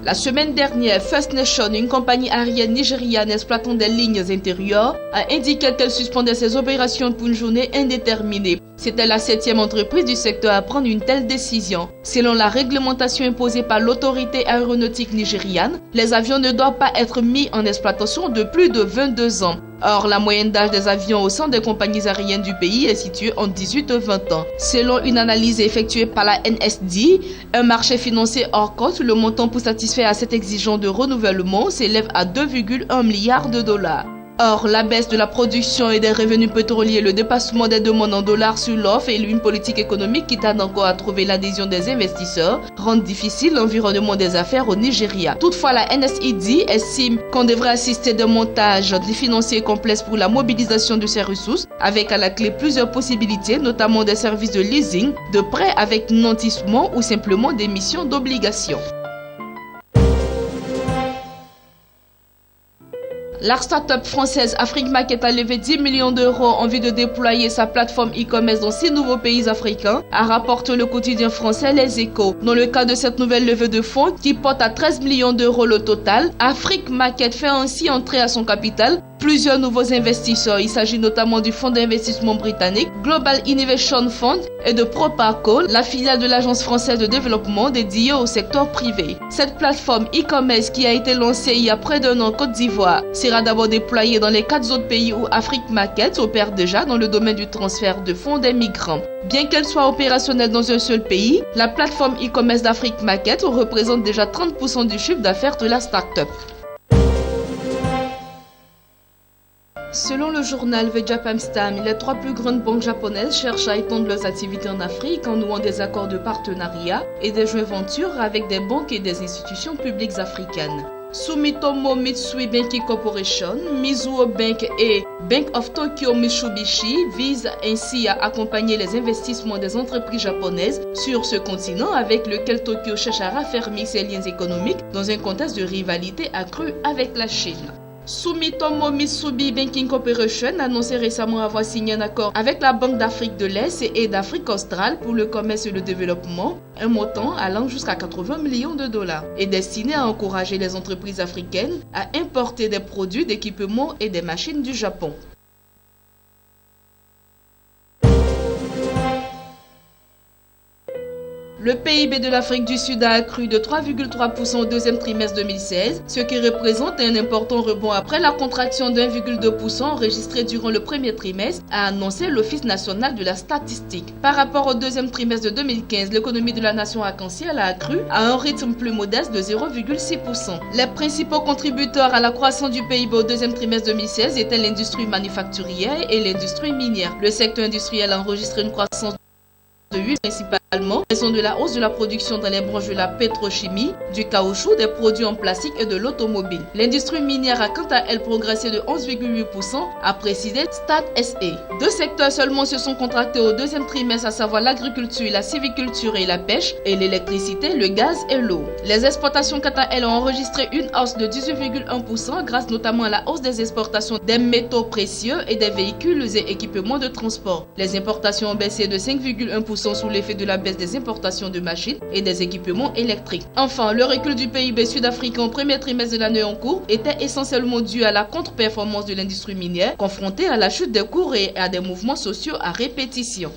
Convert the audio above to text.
La semaine dernière, First Nation, une compagnie aérienne nigériane exploitant des lignes intérieures, a indiqué qu'elle suspendait ses opérations pour une journée indéterminée. C'était la 7e entreprise du secteur à prendre une telle décision. Selon la réglementation imposée par l'autorité aéronautique nigériane, les avions ne doivent pas être mis en exploitation de plus de 22 ans. Or, la moyenne d'âge des avions au sein des compagnies aériennes du pays est située entre 18 et 20 ans. Selon une analyse effectuée par la NSD, un marché financier hors cote, le montant pour satisfaire à cette exigence de renouvellement s'élève à 2,1 milliards de dollars. Or, la baisse de la production et des revenus pétroliers, le dépassement des demandes en dollars sur l'offre et une politique économique qui tarde encore à trouver l'adhésion des investisseurs rendent difficile l'environnement des affaires au Nigeria. Toutefois, la NSED estime qu'on devrait assister d'un montage financier complexe pour la mobilisation de ces ressources, avec à la clé plusieurs possibilités, notamment des services de leasing, de prêts avec nantissement ou simplement d'émission d'obligations. La start-up française Afrique Market a levé 10 millions d'euros en vue de déployer sa plateforme e-commerce dans 6 nouveaux pays africains, a rapporté le quotidien français Les Échos. Dans le cas de cette nouvelle levée de fonds, qui porte à 13 millions d'euros le total, Afrique Market fait ainsi entrer à son capital plusieurs nouveaux investisseurs. Il s'agit notamment du fonds d'investissement britannique Global Innovation Fund et de Proparco, la filiale de l'agence française de développement dédiée au secteur privé. Cette plateforme e-commerce qui a été lancée il y a près d'un an en Côte d'Ivoire sera d'abord déployée dans les 4 autres pays où Afrique Market opère déjà dans le domaine du transfert de fonds des migrants. Bien qu'elle soit opérationnelle dans un seul pays, la plateforme e-commerce d'Afrique Market représente déjà 30% du chiffre d'affaires de la start-up. Selon le journal The Japan Stamp, les 3 plus grandes banques japonaises cherchent à étendre leurs activités en Afrique en nouant des accords de partenariat et des joint-ventures avec des banques et des institutions publiques africaines. Sumitomo Mitsui Banking Corporation, Mizuho Bank et Bank of Tokyo Mitsubishi visent ainsi à accompagner les investissements des entreprises japonaises sur ce continent avec lequel Tokyo cherche à raffermir ses liens économiques dans un contexte de rivalité accrue avec la Chine. Sumitomo Mitsui Banking Corporation a annoncé récemment avoir signé un accord avec la Banque d'Afrique de l'Est et d'Afrique australe pour le commerce et le développement, un montant allant jusqu'à 80 millions de dollars, et destiné à encourager les entreprises africaines à importer des produits d'équipement et des machines du Japon. Le PIB de l'Afrique du Sud a accru de 3,3% au deuxième trimestre 2016, ce qui représente un important rebond après la contraction de 1,2% enregistrée durant le premier trimestre, a annoncé l'Office national de la statistique. Par rapport au deuxième trimestre de 2015, l'économie de la nation arc-en-ciel a accru à un rythme plus modeste de 0,6%. Les principaux contributeurs à la croissance du PIB au deuxième trimestre 2016 étaient l'industrie manufacturière et l'industrie minière. Le secteur industriel a enregistré une croissance de 8% principalement, raison de la hausse de la production dans les branches de la pétrochimie, du caoutchouc, des produits en plastique et de l'automobile. L'industrie minière a quant à elle progressé de 11,8%, a précisé StatSA. 2 secteurs seulement se sont contractés au deuxième trimestre, à savoir l'agriculture, la sylviculture et la pêche, et l'électricité, le gaz et l'eau. Les exportations quant à elles ont enregistré une hausse de 18,1% grâce notamment à la hausse des exportations des métaux précieux et des véhicules et équipements de transport. Les importations ont baissé de 5,1% sous l'effet de la baisse des importations de machines et des équipements électriques. Enfin, le recul du PIB sud-africain au premier trimestre de l'année en cours était essentiellement dû à la contre-performance de l'industrie minière, confrontée à la chute des cours et à des mouvements sociaux à répétition.